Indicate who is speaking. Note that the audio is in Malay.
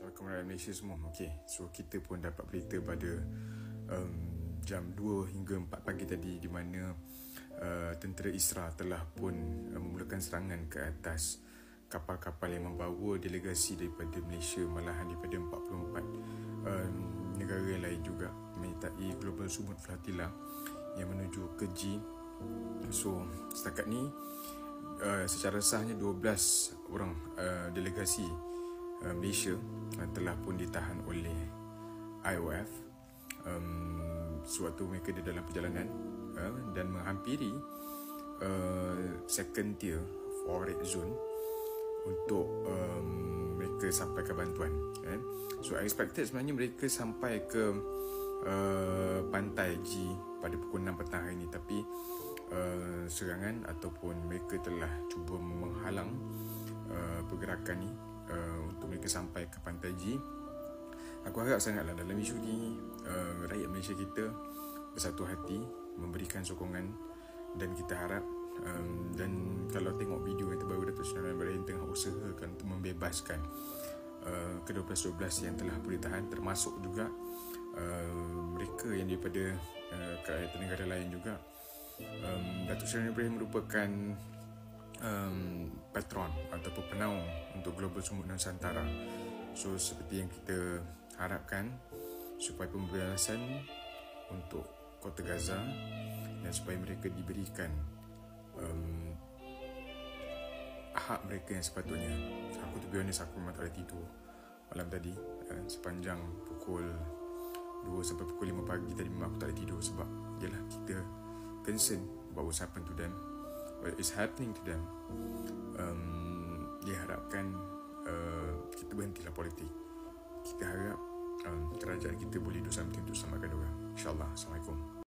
Speaker 1: Assalamualaikum warahmatullahi Malaysia semua. Okey, so kita pun dapat berita pada jam 2 hingga 4 pagi tadi di mana tentera Israel telah pun memulakan serangan ke atas kapal-kapal yang membawa delegasi daripada Malaysia, malahan daripada 44 negara lain juga menyertai Global Sumut Flotilla yang menuju ke G. So setakat ni secara sahnya 12 orang delegasi Malaysia telah pun ditahan oleh IOF sewaktu mereka di dalam perjalanan dan menghampiri second tier forward zone untuk mereka sampaikan bantuan. So I expected sebenarnya mereka sampai ke pantai G pada pukul 6 petang hari ini, tapi serangan ataupun mereka telah cuba menghalang pergerakan ni untuk mereka sampai ke pantai G. Aku harap sangatlah dalam isu ni rakyat Malaysia kita bersatu hati memberikan sokongan, dan kita harap dan kalau tengok video yang terbaru Datuk Seri Anwar Ibrahim tengah usahakan untuk membebaskan ke-12 yang telah pun ditahan, termasuk juga mereka yang daripada kerajaan negara lain juga. Datuk Seri Anwar Ibrahim merupakan patron ataupun penaung untuk Global Sumut Nusantara. So seperti yang kita harapkan, supaya pembebasan untuk Kota Gaza dan supaya mereka diberikan hak mereka yang sepatutnya. Aku to be honest, aku memang tak boleh tidur malam tadi sepanjang pukul 2 sampai pukul 5 pagi tadi. Memang aku tak boleh tidur sebab yalah, kita concern about what's happened to them, what is happening to them. Diharapkan kita berhentilah politik. Kita harap kerajaan kita boleh do something untuk selamatkan orang. InsyaAllah. Assalamualaikum.